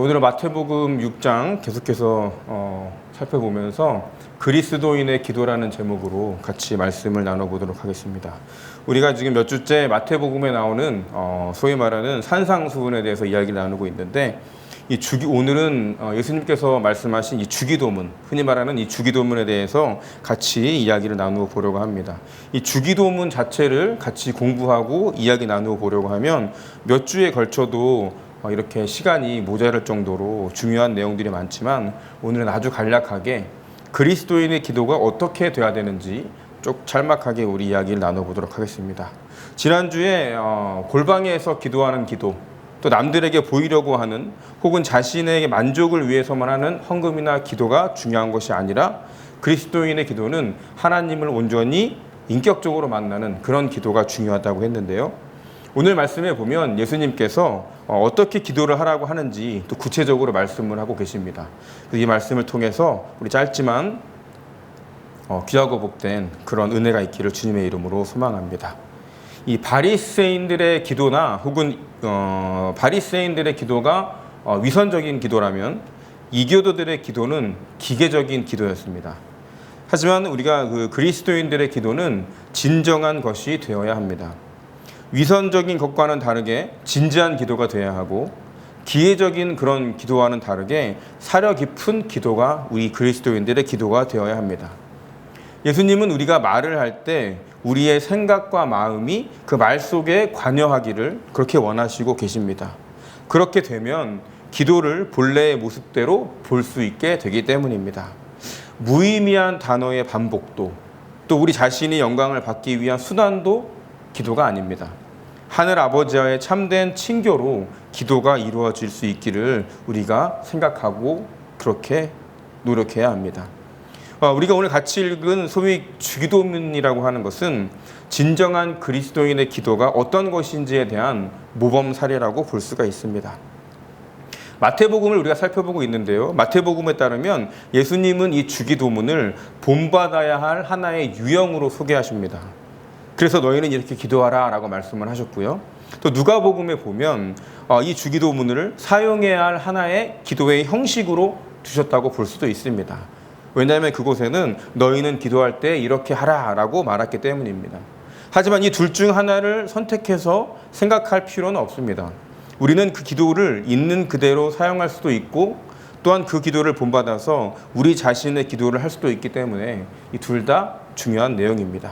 오늘은 마태복음 6장 계속해서 살펴보면서 그리스도인의 기도라는 제목으로 같이 말씀을 나눠보도록 하겠습니다. 우리가 지금 몇 주째 마태복음에 나오는 소위 말하는 산상수훈에 대해서 이야기를 나누고 있는데, 오늘은 예수님께서 말씀하신 이 주기도문, 흔히 말하는 이 주기도문에 대해서 같이 이야기를 나누어 보려고 합니다. 이 주기도문 자체를 같이 공부하고 이야기 나누어 보려고 하면 몇 주에 걸쳐도 이렇게 시간이 모자랄 정도로 중요한 내용들이 많지만, 오늘은 아주 간략하게 그리스도인의 기도가 어떻게 돼야 되는지 쭉 짤막하게 우리 이야기를 나눠보도록 하겠습니다. 지난주에 골방에서 기도하는 기도, 또 남들에게 보이려고 하는 혹은 자신의 만족을 위해서만 하는 헌금이나 기도가 중요한 것이 아니라, 그리스도인의 기도는 하나님을 온전히 인격적으로 만나는 그런 기도가 중요하다고 했는데요. 오늘 말씀에 보면 예수님께서 어떻게 기도를 하라고 하는지 또 구체적으로 말씀을 하고 계십니다. 이 말씀을 통해서 우리 짧지만 귀하고 복된 그런 은혜가 있기를 주님의 이름으로 소망합니다. 이 바리새인들의 기도나 혹은 바리새인들의 기도가 위선적인 기도라면, 이교도들의 기도는 기계적인 기도였습니다. 하지만 우리가 그리스도인들의 기도는 진정한 것이 되어야 합니다. 위선적인 것과는 다르게 진지한 기도가 되어야 하고, 기회적인 그런 기도와는 다르게 사려 깊은 기도가 우리 그리스도인들의 기도가 되어야 합니다. 예수님은 우리가 말을 할 때 우리의 생각과 마음이 그 말 속에 관여하기를 그렇게 원하시고 계십니다. 그렇게 되면 기도를 본래의 모습대로 볼 수 있게 되기 때문입니다. 무의미한 단어의 반복도, 또 우리 자신이 영광을 받기 위한 수단도 기도가 아닙니다. 하늘 아버지와의 참된 친교로 기도가 이루어질 수 있기를 우리가 생각하고 그렇게 노력해야 합니다. 우리가 오늘 같이 읽은 소위 주기도문이라고 하는 것은 진정한 그리스도인의 기도가 어떤 것인지에 대한 모범 사례라고 볼 수가 있습니다. 마태복음을 우리가 살펴보고 있는데요. 마태복음에 따르면 예수님은 이 주기도문을 본받아야 할 하나의 유형으로 소개하십니다. 그래서 너희는 이렇게 기도하라 라고 말씀을 하셨고요. 또 누가복음에 보면 이 주기도문을 사용해야 할 하나의 기도의 형식으로 두셨다고 볼 수도 있습니다. 왜냐하면 그곳에는 너희는 기도할 때 이렇게 하라 라고 말했기 때문입니다. 하지만 이 둘 중 하나를 선택해서 생각할 필요는 없습니다. 우리는 그 기도를 있는 그대로 사용할 수도 있고, 또한 그 기도를 본받아서 우리 자신의 기도를 할 수도 있기 때문에 이 둘 다 중요한 내용입니다.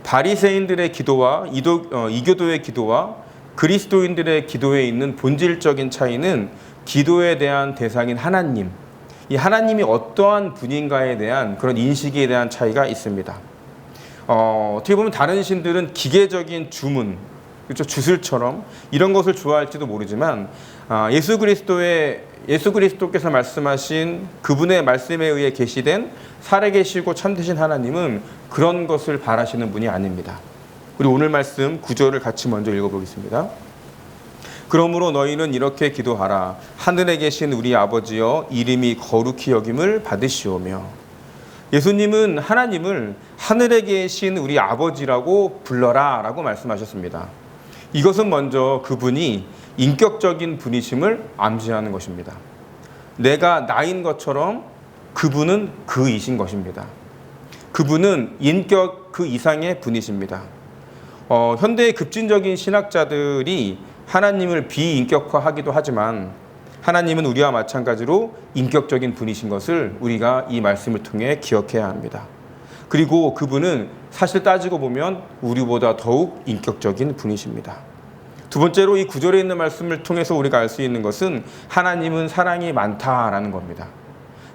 바리새인들의 기도와 이교도의 기도와 그리스도인들의 기도에 있는 본질적인 차이는 기도에 대한 대상인 하나님, 이 하나님이 어떠한 분인가에 대한 그런 인식에 대한 차이가 있습니다. 어떻게 보면 다른 신들은 기계적인 주문, 그렇죠, 주술처럼 이런 것을 좋아할지도 모르지만, 예수 그리스도께서 말씀하신 그분의 말씀에 의해 계시된 살아계시고 참되신 하나님은 그런 것을 바라시는 분이 아닙니다. 우리 오늘 말씀 9절을 같이 먼저 읽어보겠습니다. 그러므로 너희는 이렇게 기도하라. 하늘에 계신 우리 아버지여, 이름이 거룩히 여김을 받으시오며. 예수님은 하나님을 하늘에 계신 우리 아버지라고 불러라 라고 말씀하셨습니다. 이것은 먼저 그분이 인격적인 분이심을 암시하는 것입니다. 내가 나인 것처럼 그분은 그이신 것입니다. 그분은 인격 그 이상의 분이십니다. 현대의 급진적인 신학자들이 하나님을 비인격화하기도 하지만, 하나님은 우리와 마찬가지로 인격적인 분이신 것을 우리가 이 말씀을 통해 기억해야 합니다. 그리고 그분은 사실 따지고 보면 우리보다 더욱 인격적인 분이십니다. 두 번째로 이 구절에 있는 말씀을 통해서 우리가 알 수 있는 것은 하나님은 사랑이 많다라는 겁니다.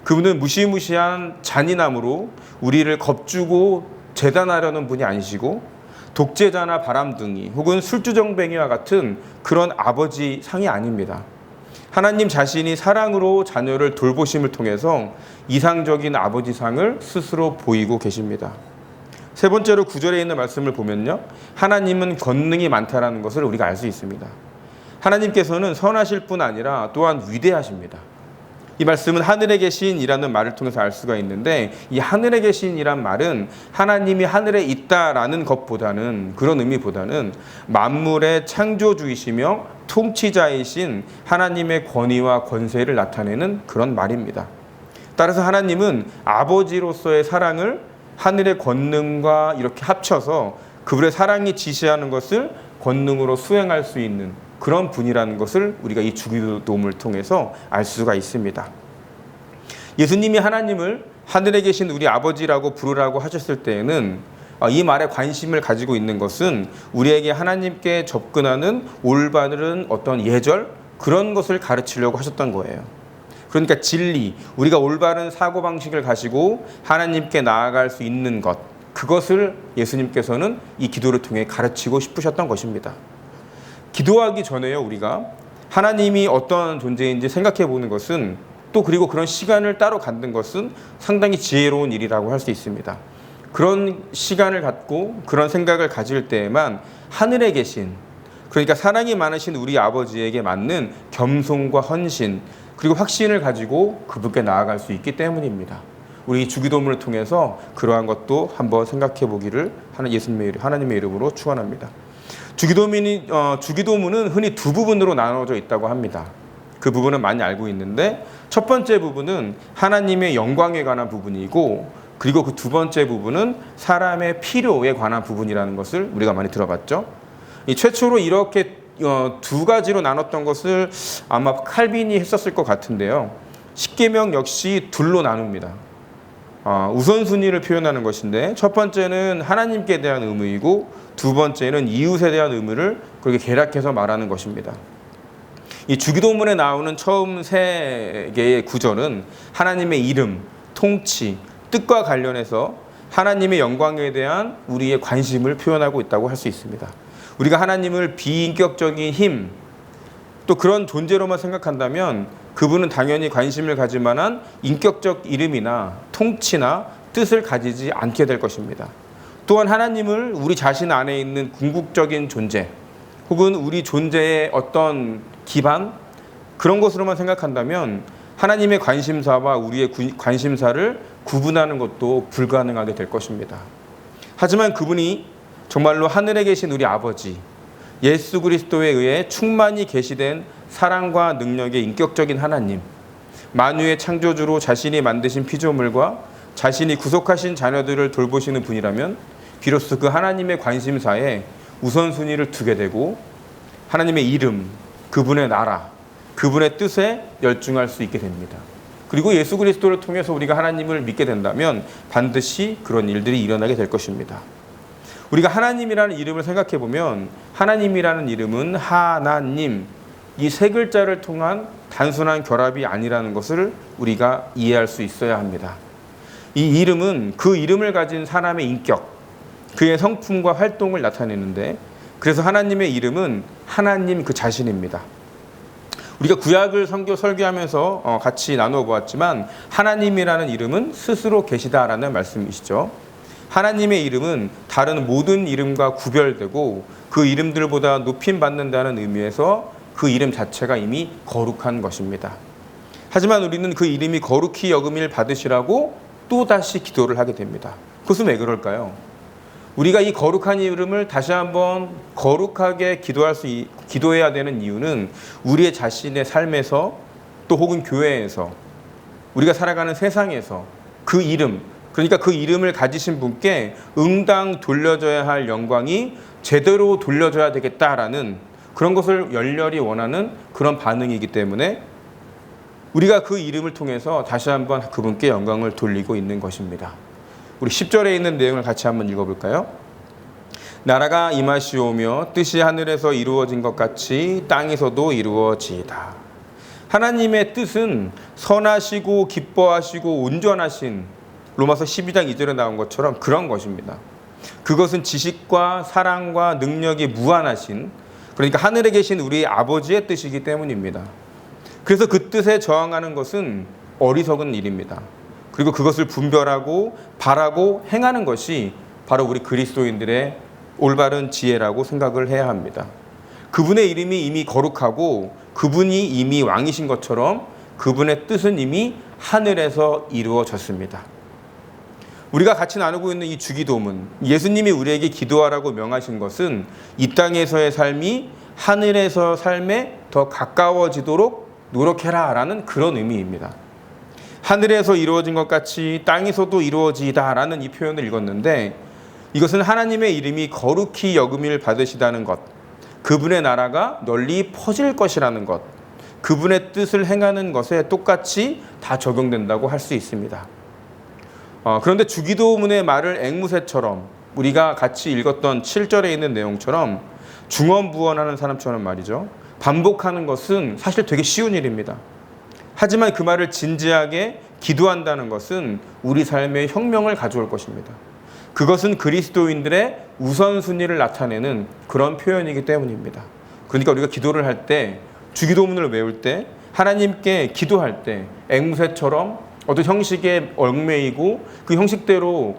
그분은 무시무시한 잔인함으로 우리를 겁주고 재단하려는 분이 아니시고, 독재자나 바람둥이 혹은 술주정뱅이와 같은 그런 아버지 상이 아닙니다. 하나님 자신이 사랑으로 자녀를 돌보심을 통해서 이상적인 아버지 상을 스스로 보이고 계십니다. 세 번째로 9절에 있는 말씀을 보면요, 하나님은 권능이 많다라는 것을 우리가 알 수 있습니다. 하나님께서는 선하실 뿐 아니라 또한 위대하십니다. 이 말씀은 하늘에 계신이라는 말을 통해서 알 수가 있는데, 이 하늘에 계신이란 말은 하나님이 하늘에 있다라는 것보다는, 그런 의미보다는 만물의 창조주이시며 통치자이신 하나님의 권위와 권세를 나타내는 그런 말입니다. 따라서 하나님은 아버지로서의 사랑을 하늘의 권능과 이렇게 합쳐서 그분의 사랑이 지시하는 것을 권능으로 수행할 수 있는 그런 분이라는 것을 우리가 이 주기도문을 통해서 알 수가 있습니다. 예수님이 하나님을 하늘에 계신 우리 아버지라고 부르라고 하셨을 때에는 이 말에 관심을 가지고 있는 것은 우리에게 하나님께 접근하는 올바른 어떤 예절, 그런 것을 가르치려고 하셨던 거예요. 그러니까 진리, 우리가 올바른 사고방식을 가지고 하나님께 나아갈 수 있는 것, 그것을 예수님께서는 이 기도를 통해 가르치고 싶으셨던 것입니다. 기도하기 전에요, 우리가 하나님이 어떤 존재인지 생각해 보는 것은, 또 그리고 그런 시간을 따로 갖는 것은 상당히 지혜로운 일이라고 할 수 있습니다. 그런 시간을 갖고 그런 생각을 가질 때에만 하늘에 계신, 그러니까 사랑이 많으신 우리 아버지에게 맞는 겸손과 헌신, 그리고 확신을 가지고 그분께 나아갈 수 있기 때문입니다. 우리 주기도문을 통해서 그러한 것도 한번 생각해 보기를 하나님의 이름으로 축원합니다. 주기도문은 흔히 두 부분으로 나눠져 있다고 합니다. 그 부분은 많이 알고 있는데, 첫 번째 부분은 하나님의 영광에 관한 부분이고, 그리고 그 두 번째 부분은 사람의 필요에 관한 부분이라는 것을 우리가 많이 들어봤죠. 최초로 이렇게 두 가지로 나눴던 것을 아마 칼빈이 했었을 것 같은데요. 십계명 역시 둘로 나눕니다. 우선순위를 표현하는 것인데, 첫 번째는 하나님께 대한 의무이고, 두 번째는 이웃에 대한 의무를 그렇게 개략해서 말하는 것입니다. 이 주기도문에 나오는 처음 세 개의 구절은 하나님의 이름, 통치, 뜻과 관련해서 하나님의 영광에 대한 우리의 관심을 표현하고 있다고 할 수 있습니다. 우리가 하나님을 비인격적인 힘, 또 그런 존재로만 생각한다면 그분은 당연히 관심을 가질 만한 인격적 이름이나 통치나 뜻을 가지지 않게 될 것입니다. 또한 하나님을 우리 자신 안에 있는 궁극적인 존재, 혹은 우리 존재의 어떤 기반, 그런 것으로만 생각한다면 하나님의 관심사와 우리의 관심사를 구분하는 것도 불가능하게 될 것입니다. 하지만 그분이 정말로 하늘에 계신 우리 아버지, 예수 그리스도에 의해 충만히 계시된 사랑과 능력의 인격적인 하나님, 만유의 창조주로 자신이 만드신 피조물과 자신이 구속하신 자녀들을 돌보시는 분이라면 비로소 그 하나님의 관심사에 우선순위를 두게 되고, 하나님의 이름, 그분의 나라, 그분의 뜻에 열중할 수 있게 됩니다. 그리고 예수 그리스도를 통해서 우리가 하나님을 믿게 된다면 반드시 그런 일들이 일어나게 될 것입니다. 우리가 하나님이라는 이름을 생각해 보면, 하나님이라는 이름은 하나님, 이 세 글자를 통한 단순한 결합이 아니라는 것을 우리가 이해할 수 있어야 합니다. 이 이름은 그 이름을 가진 사람의 인격, 그의 성품과 활동을 나타내는데, 그래서 하나님의 이름은 하나님 그 자신입니다. 우리가 구약을 설교하면서 같이 나누어 보았지만, 하나님이라는 이름은 스스로 계시다라는 말씀이시죠. 하나님의 이름은 다른 모든 이름과 구별되고 그 이름들보다 높임받는다는 의미에서 그 이름 자체가 이미 거룩한 것입니다. 하지만 우리는 그 이름이 거룩히 여김을 받으시라고 또다시 기도를 하게 됩니다. 그것은 왜 그럴까요? 우리가 이 거룩한 이름을 다시 한번 거룩하게 기도해야 되는 이유는 우리의 자신의 삶에서, 또 혹은 교회에서, 우리가 살아가는 세상에서 그 이름, 그러니까 그 이름을 가지신 분께 응당 돌려줘야 할 영광이 제대로 돌려줘야 되겠다라는 그런 것을 열렬히 원하는 그런 반응이기 때문에 우리가 그 이름을 통해서 다시 한번 그분께 영광을 돌리고 있는 것입니다. 우리 10절에 있는 내용을 같이 한번 읽어볼까요? 나라가 임하시오며 뜻이 하늘에서 이루어진 것 같이 땅에서도 이루어지이다. 하나님의 뜻은 선하시고 기뻐하시고 온전하신, 로마서 12장 2절에 나온 것처럼 그런 것입니다. 그것은 지식과 사랑과 능력이 무한하신, 그러니까 하늘에 계신 우리 아버지의 뜻이기 때문입니다. 그래서 그 뜻에 저항하는 것은 어리석은 일입니다. 그리고 그것을 분별하고 바라고 행하는 것이 바로 우리 그리스도인들의 올바른 지혜라고 생각을 해야 합니다. 그분의 이름이 이미 거룩하고 그분이 이미 왕이신 것처럼 그분의 뜻은 이미 하늘에서 이루어졌습니다. 우리가 같이 나누고 있는 이 주기도문, 예수님이 우리에게 기도하라고 명하신 것은 이 땅에서의 삶이 하늘에서 삶에 더 가까워지도록 노력해라 라는 그런 의미입니다. 하늘에서 이루어진 것 같이 땅에서도 이루어지다 라는 이 표현을 읽었는데, 이것은 하나님의 이름이 거룩히 여김을 받으시다는 것, 그분의 나라가 널리 퍼질 것이라는 것, 그분의 뜻을 행하는 것에 똑같이 다 적용된다고 할 수 있습니다. 그런데 주기도문의 말을 앵무새처럼, 우리가 같이 읽었던 7절에 있는 내용처럼 중언부언하는 사람처럼 말이죠, 반복하는 것은 사실 되게 쉬운 일입니다. 하지만 그 말을 진지하게 기도한다는 것은 우리 삶에 혁명을 가져올 것입니다. 그것은 그리스도인들의 우선순위를 나타내는 그런 표현이기 때문입니다. 그러니까 우리가 기도를 할 때, 주기도문을 외울 때, 하나님께 기도할 때 앵무새처럼 어떤 형식에 얽매이고 그 형식대로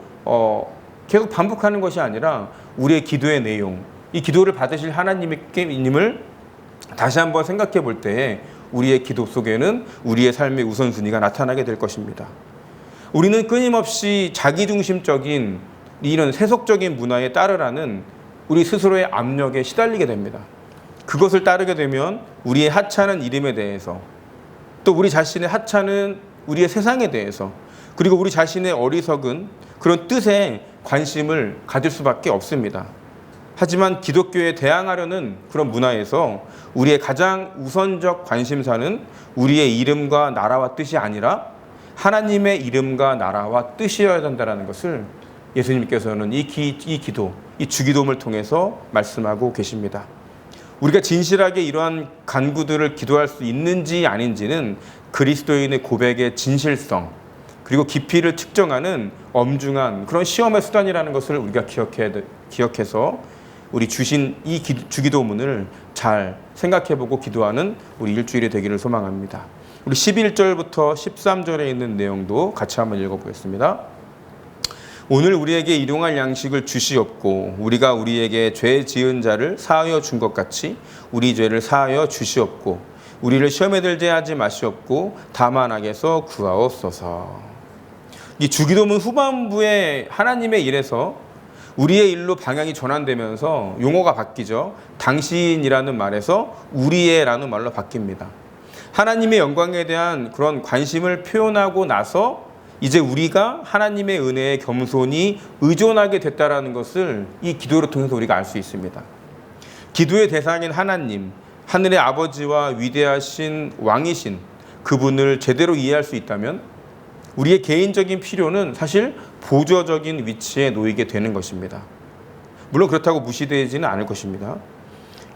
계속 반복하는 것이 아니라 우리의 기도의 내용, 이 기도를 받으실 하나님을 다시 한번 생각해 볼 때에 우리의 기도 속에는 우리의 삶의 우선순위가 나타나게 될 것입니다. 우리는 끊임없이 자기중심적인 이런 세속적인 문화에 따르라는 우리 스스로의 압력에 시달리게 됩니다. 그것을 따르게 되면 우리의 하찮은 이름에 대해서, 또 우리 자신의 하찮은 우리의 세상에 대해서, 그리고 우리 자신의 어리석은 그런 뜻에 관심을 가질 수밖에 없습니다. 하지만 기독교에 대항하려는 그런 문화에서 우리의 가장 우선적 관심사는 우리의 이름과 나라와 뜻이 아니라 하나님의 이름과 나라와 뜻이어야 된다는 것을 예수님께서는 이 기도, 이 주기도문을 통해서 말씀하고 계십니다. 우리가 진실하게 이러한 간구들을 기도할 수 있는지 아닌지는 그리스도인의 고백의 진실성, 그리고 깊이를 측정하는 엄중한 그런 시험의 수단이라는 것을 우리가 기억해서 우리 주신 이 주기도문을 잘 생각해보고 기도하는 우리 일주일이 되기를 소망합니다. 우리 11절부터 13절에 있는 내용도 같이 한번 읽어보겠습니다. 오늘 우리에게 일용할 양식을 주시옵고 우리가 우리에게 죄 지은 자를 사하여 준 것 같이 우리 죄를 사하여 주시옵고 우리를 시험에 들게 하지 마시옵고 다만 악에서 구하옵소서. 이 주기도문 후반부에 하나님의 일에서 우리의 일로 방향이 전환되면서 용어가 바뀌죠. 당신이라는 말에서 우리의라는 말로 바뀝니다. 하나님의 영광에 대한 그런 관심을 표현하고 나서 이제 우리가 하나님의 은혜에 겸손히 의존하게 됐다라는 것을 이 기도를 통해서 우리가 알 수 있습니다. 기도의 대상인 하나님, 하늘의 아버지와 위대하신 왕이신 그분을 제대로 이해할 수 있다면 우리의 개인적인 필요는 사실 보조적인 위치에 놓이게 되는 것입니다. 물론 그렇다고 무시되지는 않을 것입니다.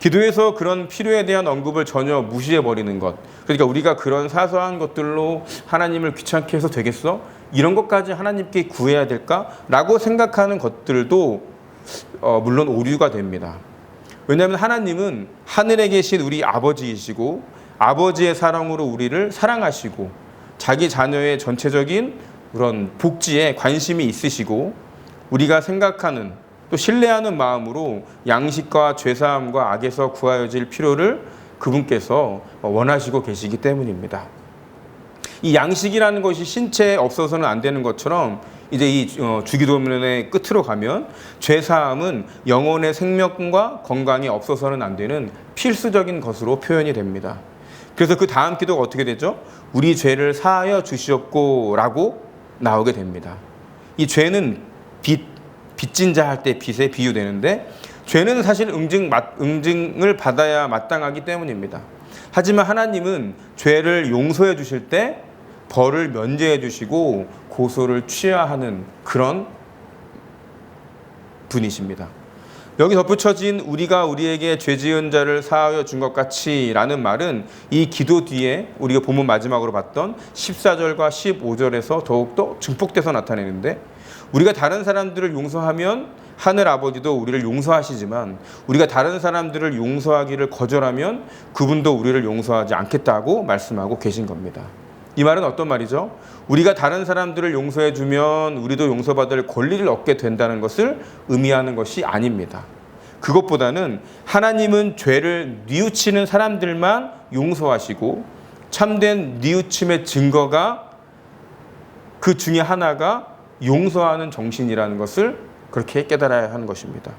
기도에서 그런 필요에 대한 언급을 전혀 무시해버리는 것, 그러니까 우리가 그런 사소한 것들로 하나님을 귀찮게 해서 되겠어? 이런 것까지 하나님께 구해야 될까? 라고 생각하는 것들도 물론 오류가 됩니다. 왜냐하면 하나님은 하늘에 계신 우리 아버지이시고 아버지의 사랑으로 우리를 사랑하시고 자기 자녀의 전체적인 그런 복지에 관심이 있으시고 우리가 생각하는 또 신뢰하는 마음으로 양식과 죄사함과 악에서 구하여질 필요를 그분께서 원하시고 계시기 때문입니다. 이 양식이라는 것이 신체에 없어서는 안 되는 것처럼 이제 이 주기도문의 끝으로 가면 죄사함은 영혼의 생명과 건강에 없어서는 안 되는 필수적인 것으로 표현이 됩니다. 그래서 그 다음 기도가 어떻게 되죠? 우리 죄를 사하여 주시옵고 라고 나오게 됩니다. 이 죄는 빚진 자 할 때 빚에 비유되는데 죄는 사실 응징을 받아야 마땅하기 때문입니다. 하지만 하나님은 죄를 용서해 주실 때 벌을 면제해 주시고 고소를 취해야 하는 그런 분이십니다. 여기 덧붙여진 우리가 우리에게 죄 지은 자를 사하여 준 것 같이 라는 말은 이 기도 뒤에 우리가 본문 마지막으로 봤던 14절과 15절에서 더욱더 증폭돼서 나타내는데 우리가 다른 사람들을 용서하면 하늘 아버지도 우리를 용서하시지만 우리가 다른 사람들을 용서하기를 거절하면 그분도 우리를 용서하지 않겠다고 말씀하고 계신 겁니다. 이 말은 어떤 말이죠? 우리가 다른 사람들을 용서해주면 우리도 용서받을 권리를 얻게 된다는 것을 의미하는 것이 아닙니다. 그것보다는 하나님은 죄를 뉘우치는 사람들만 용서하시고 참된 뉘우침의 증거가 그 중에 하나가 용서하는 정신이라는 것을 그렇게 깨달아야 하는 것입니다.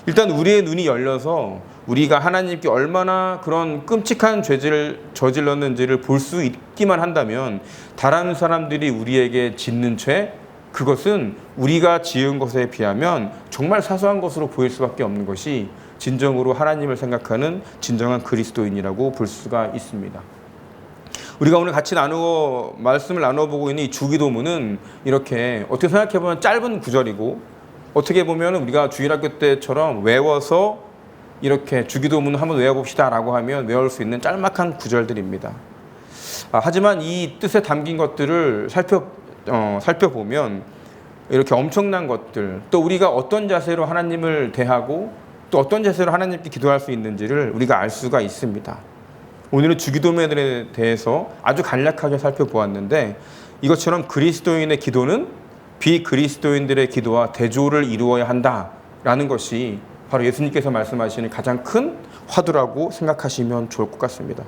일단 우리의 눈이 열려서 우리가 하나님께 얼마나 그런 끔찍한 죄를 저질렀는지를 볼 수 있기만 한다면 다른 사람들이 우리에게 짓는 죄, 그것은 우리가 지은 것에 비하면 정말 사소한 것으로 보일 수밖에 없는 것이 진정으로 하나님을 생각하는 진정한 그리스도인이라고 볼 수가 있습니다. 우리가 오늘 같이 말씀을 나눠보고 있는 이 주기도문은 이렇게 어떻게 생각해보면 짧은 구절이고 어떻게 보면 우리가 주일학교 때처럼 외워서 이렇게 주기도문을 한번 외워봅시다 라고 하면 외울 수 있는 짤막한 구절들입니다. 하지만 이 뜻에 담긴 것들을 살펴보면 이렇게 엄청난 것들, 또 우리가 어떤 자세로 하나님을 대하고 또 어떤 자세로 하나님께 기도할 수 있는지를 우리가 알 수가 있습니다. 오늘은 주기도문에 대해서 아주 간략하게 살펴보았는데 이것처럼 그리스도인의 기도는 비그리스도인들의 기도와 대조를 이루어야 한다라는 것이 바로 예수님께서 말씀하시는 가장 큰 화두라고 생각하시면 좋을 것 같습니다.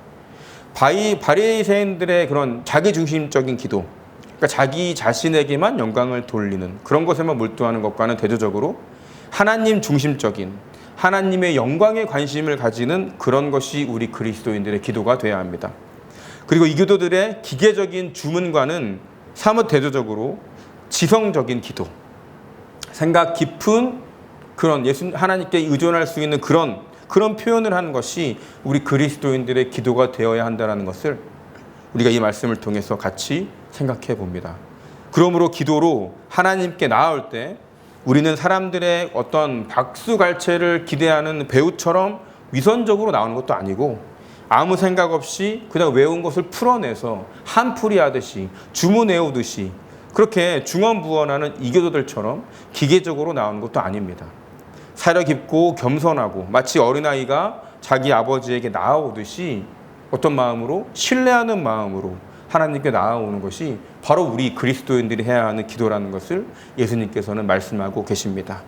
바리새인들의 그런 자기중심적인 기도, 그러니까 자기 자신에게만 영광을 돌리는 그런 것에만 몰두하는 것과는 대조적으로 하나님 중심적인 하나님의 영광에 관심을 가지는 그런 것이 우리 그리스도인들의 기도가 되어야 합니다. 그리고 이 기도들의 기계적인 주문과는 사뭇 대조적으로 지성적인 기도, 생각 깊은 그런 하나님께 의존할 수 있는 그런 표현을 하는 것이 우리 그리스도인들의 기도가 되어야 한다는 것을 우리가 이 말씀을 통해서 같이 생각해 봅니다. 그러므로 기도로 하나님께 나아올 때 우리는 사람들의 어떤 박수갈채를 기대하는 배우처럼 위선적으로 나오는 것도 아니고 아무 생각 없이 그냥 외운 것을 풀어내서 한풀이 하듯이 주문 외우듯이 그렇게 중언부언하는 이교도들처럼 기계적으로 나오는 것도 아닙니다. 사려 깊고 겸손하고 마치 어린아이가 자기 아버지에게 나아오듯이 어떤 마음으로 신뢰하는 마음으로 하나님께 나아오는 것이 바로 우리 그리스도인들이 해야 하는 기도라는 것을 예수님께서는 말씀하고 계십니다.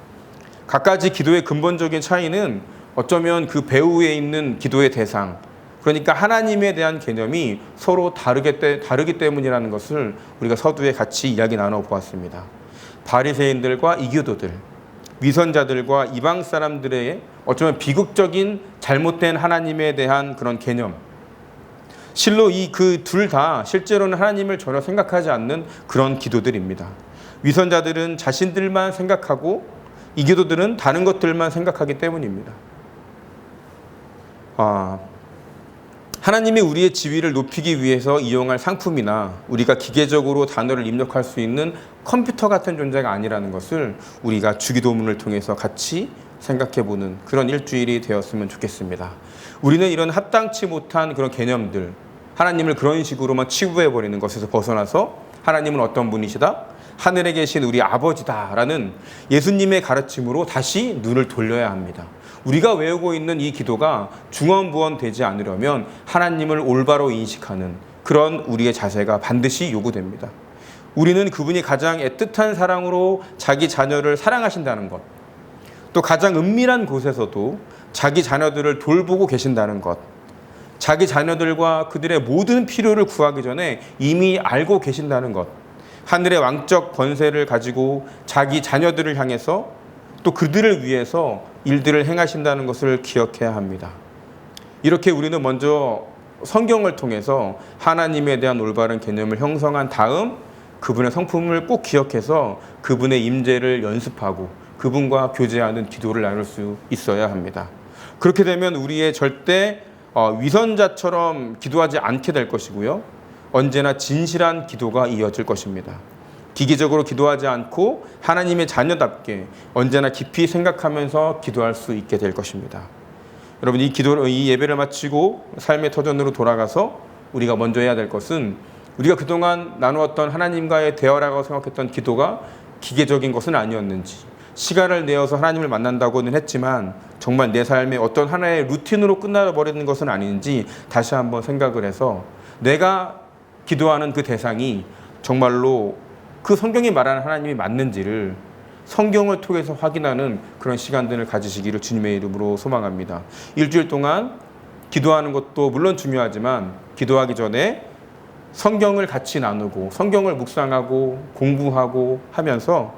각가지 기도의 근본적인 차이는 어쩌면 그 배후에 있는 기도의 대상, 그러니까 하나님에 대한 개념이 서로 다르기 때문이라는 것을 우리가 서두에 같이 이야기 나눠보았습니다. 바리새인들과 이교도들, 위선자들과 이방 사람들의 어쩌면 비극적인 잘못된 하나님에 대한 그런 개념, 실로 이 그 둘 다 실제로는 하나님을 전혀 생각하지 않는 그런 기도들입니다. 위선자들은 자신들만 생각하고 이교도들은 다른 것들만 생각하기 때문입니다. 하나님이 우리의 지위를 높이기 위해서 이용할 상품이나 우리가 기계적으로 단어를 입력할 수 있는 컴퓨터 같은 존재가 아니라는 것을 우리가 주기도문을 통해서 같이 생각해보는 그런 일주일이 되었으면 좋겠습니다. 우리는 이런 합당치 못한 그런 개념들, 하나님을 그런 식으로만 치부해버리는 것에서 벗어나서 하나님은 어떤 분이시다? 하늘에 계신 우리 아버지다라는 예수님의 가르침으로 다시 눈을 돌려야 합니다. 우리가 외우고 있는 이 기도가 중언부언되지 않으려면 하나님을 올바로 인식하는 그런 우리의 자세가 반드시 요구됩니다. 우리는 그분이 가장 애틋한 사랑으로 자기 자녀를 사랑하신다는 것, 또 가장 은밀한 곳에서도 자기 자녀들을 돌보고 계신다는 것, 자기 자녀들과 그들의 모든 필요를 구하기 전에 이미 알고 계신다는 것, 하늘의 왕적 권세를 가지고 자기 자녀들을 향해서 또 그들을 위해서 일들을 행하신다는 것을 기억해야 합니다. 이렇게 우리는 먼저 성경을 통해서 하나님에 대한 올바른 개념을 형성한 다음 그분의 성품을 꼭 기억해서 그분의 임재를 연습하고 그분과 교제하는 기도를 나눌 수 있어야 합니다. 그렇게 되면 우리의 절대 위선자처럼 기도하지 않게 될 것이고요. 언제나 진실한 기도가 이어질 것입니다. 기계적으로 기도하지 않고 하나님의 자녀답게 언제나 깊이 생각하면서 기도할 수 있게 될 것입니다. 여러분, 이 예배를 마치고 삶의 터전으로 돌아가서 우리가 먼저 해야 될 것은 우리가 그동안 나누었던 하나님과의 대화라고 생각했던 기도가 기계적인 것은 아니었는지, 시간을 내어서 하나님을 만난다고는 했지만 정말 내 삶의 어떤 하나의 루틴으로 끝나버리는 것은 아닌지 다시 한번 생각을 해서 내가 기도하는 그 대상이 정말로 그 성경이 말하는 하나님이 맞는지를 성경을 통해서 확인하는 그런 시간들을 가지시기를 주님의 이름으로 소망합니다. 일주일 동안 기도하는 것도 물론 중요하지만 기도하기 전에 성경을 같이 나누고 성경을 묵상하고 공부하고 하면서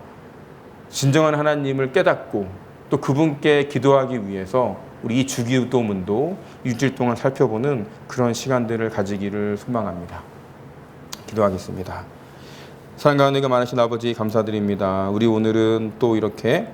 진정한 하나님을 깨닫고 또 그분께 기도하기 위해서 우리 이 주기도문도 일주일 동안 살펴보는 그런 시간들을 가지기를 소망합니다. 기도하겠습니다. 사랑과 은혜가 많으신 아버지 감사드립니다. 우리 오늘은 또 이렇게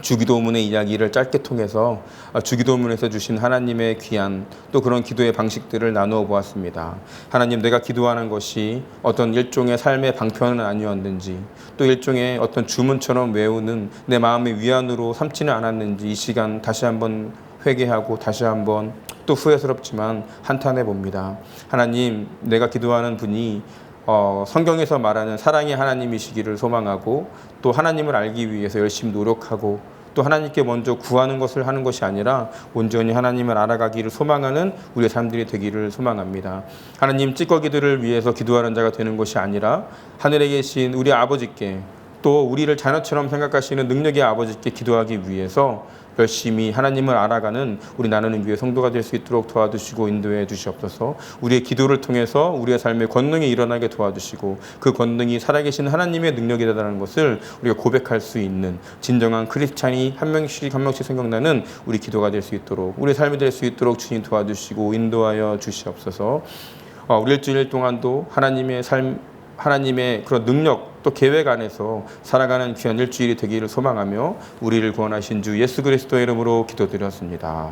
주기도문의 이야기를 짧게 통해서 주기도문에서 주신 하나님의 귀한 또 그런 기도의 방식들을 나누어 보았습니다. 하나님, 내가 기도하는 것이 어떤 일종의 삶의 방편은 아니었는지, 또 일종의 어떤 주문처럼 외우는 내 마음의 위안으로 삼지는 않았는지 이 시간 다시 한번 회개하고 다시 한번 또 후회스럽지만 한탄해 봅니다. 하나님, 내가 기도하는 분이 성경에서 말하는 사랑의 하나님이시기를 소망하고 또 하나님을 알기 위해서 열심히 노력하고 또 하나님께 먼저 구하는 것을 하는 것이 아니라 온전히 하나님을 알아가기를 소망하는 우리의 삶들이 되기를 소망합니다. 하나님, 찌꺼기들을 위해서 기도하는 자가 되는 것이 아니라 하늘에 계신 우리 아버지께 또 우리를 자녀처럼 생각하시는 능력의 아버지께 기도하기 위해서 열심히 하나님을 알아가는 우리 나누는 교회 성도가 될 수 있도록 도와주시고 인도해 주시옵소서. 우리의 기도를 통해서 우리의 삶의 권능이 일어나게 도와주시고 그 권능이 살아계신 하나님의 능력이라는 것을 우리가 고백할 수 있는 진정한 크리스찬이 한 명씩 한 명씩 생각나는 우리 기도가 될 수 있도록 우리의 삶이 될 수 있도록 주님 도와주시고 인도하여 주시옵소서. 우리 일주일 동안도 하나님의 삶, 하나님의 그런 능력 또 계획 안에서 살아가는 귀한 일주일이 되기를 소망하며 우리를 구원하신 주 예수 그리스도의 이름으로 기도드렸습니다.